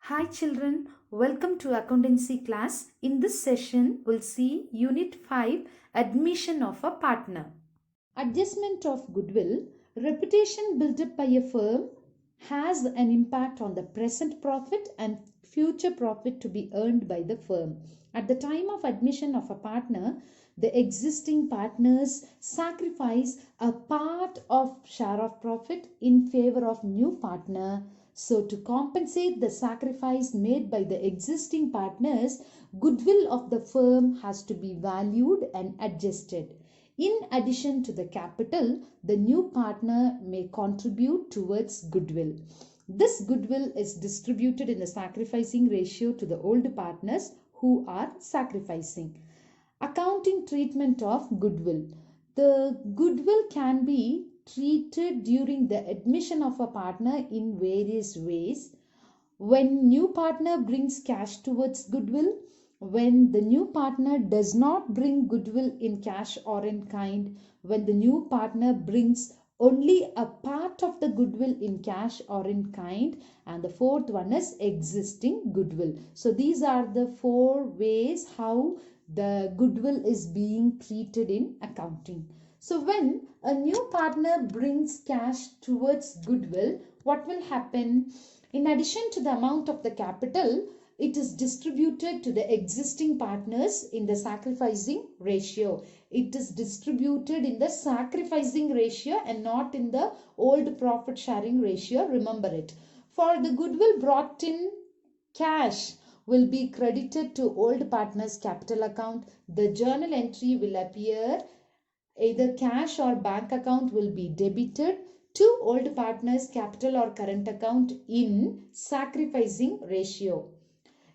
Hi children, welcome to accountancy class. In this session, we'll see Unit 5 Admission of a Partner. Adjustment of goodwill. Reputation built up by a firm has an impact on the present profit and future profit to be earned by the firm. At the time of admission of a partner, the existing partners sacrifice a part of share of profit in favor of new partner. So to compensate the sacrifice made by the existing partners, goodwill of the firm has to be valued and adjusted. In addition to the capital, the new partner may contribute towards goodwill. This goodwill is distributed in the sacrificing ratio to the old partners who are sacrificing. Accounting treatment of goodwill. The goodwill can be treated during the admission of a partner in various ways. When new partner brings cash towards goodwill, when the new partner does not bring goodwill in cash or in kind, when the new partner brings only a part of the goodwill in cash or in kind, and the fourth one is existing goodwill. So these are the four ways how the goodwill is being treated in accounting. So when a new partner brings cash towards goodwill, what will happen? In addition to the amount of the capital, it is distributed to the existing partners in the sacrificing ratio. It is distributed in the sacrificing ratio and not in the old profit sharing ratio. Remember it. For the goodwill brought in cash will be credited to old partners capital account. The journal entry will appear either cash or bank account will be debited to old partners capital or current account in sacrificing ratio.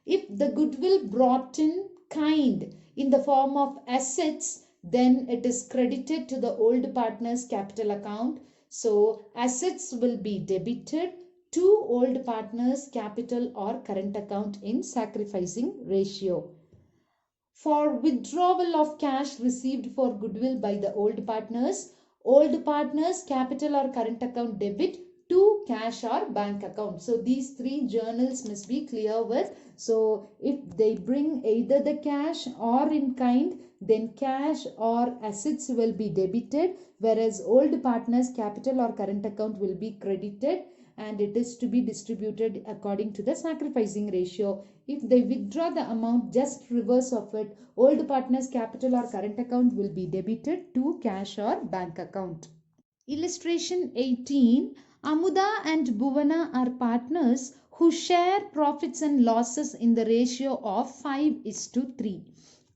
If the goodwill brought in kind in the form of assets, then it is credited to the old partners capital account. So assets will be debited to old partners capital or current account in sacrificing ratio. For withdrawal of cash received for goodwill by the old partners capital or current account debit to cash or bank account. So these three journals must be clear with. So if they bring either the cash or in kind, then cash or assets will be debited, whereas old partners capital or current account will be credited, and it is to be distributed according to the sacrificing ratio. If they withdraw the amount, just reverse of it, old partners capital or current account will be debited to cash or bank account. Illustration 18. Amuda and Bhuvana are partners who share profits and losses in the ratio of 5:3.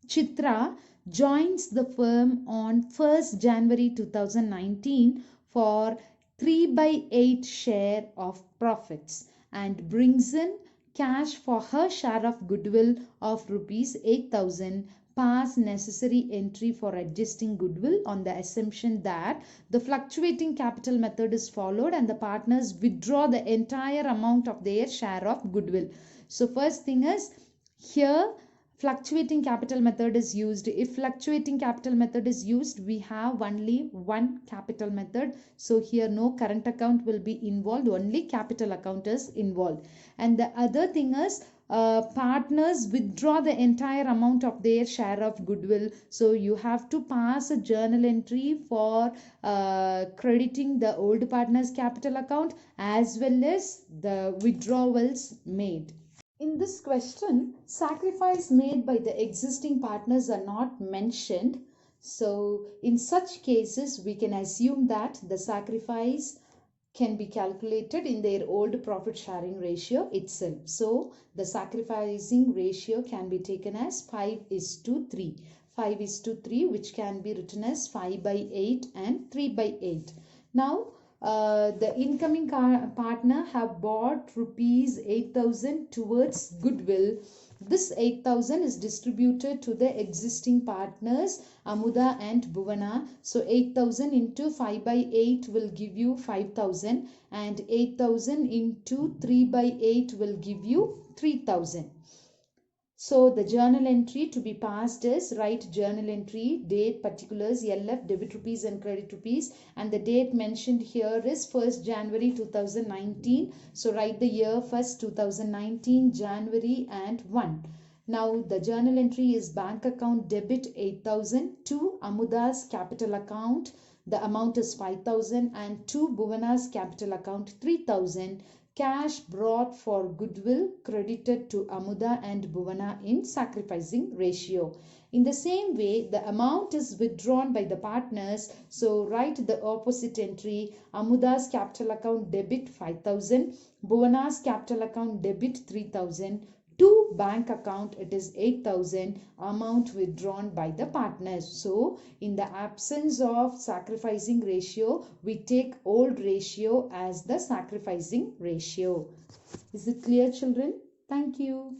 Chitra joins the firm on 1st January 2019 for 3/8 share of profits and brings in cash for her share of goodwill of rupees 8,000. Pass necessary entry for adjusting goodwill on the assumption that the fluctuating capital method is followed and the partners withdraw the entire amount of their share of goodwill. So first thing is, here fluctuating capital method is used. If fluctuating capital method is used, we have only one capital method. So here no current account will be involved, only capital account is involved. And the other thing is, partners withdraw the entire amount of their share of goodwill. So you have to pass a journal entry for crediting the old partners capital account as well as the withdrawals made. In this question, sacrifice made by the existing partners are not mentioned. So in such cases, we can assume that the sacrifice can be calculated in their old profit sharing ratio itself. So the sacrificing ratio can be taken as 5:3. 5:3, which can be written as 5/8 and 3/8. Now the incoming partner have bought rupees 8,000 towards goodwill. This 8,000 is distributed to the existing partners Amuda and Bhuvana. So 8,000 into 5/8 will give you 5,000, and 8,000 into 3/8 will give you 3,000. So the journal entry to be passed is, write journal entry, date, particulars, LF, debit rupees and credit rupees, and the date mentioned here is 1st January 2019. So write the year first, 2019, January and 1. Now the journal entry is bank account debit 8,000 to Amuda's capital account. The amount is 5,000, and to Bhuvana's capital account 3,000. Cash brought for goodwill credited to Amuda and Bhuvana in sacrificing ratio. In the same way, the amount is withdrawn by the partners. So write the opposite entry. Amuda's capital account debit 5,000. Bhuvana's capital account debit 3,000. To bank account it is 8,000, amount withdrawn by the partners. So in the absence of sacrificing ratio, we take old ratio as the sacrificing ratio. Is it clear, children? Thank you.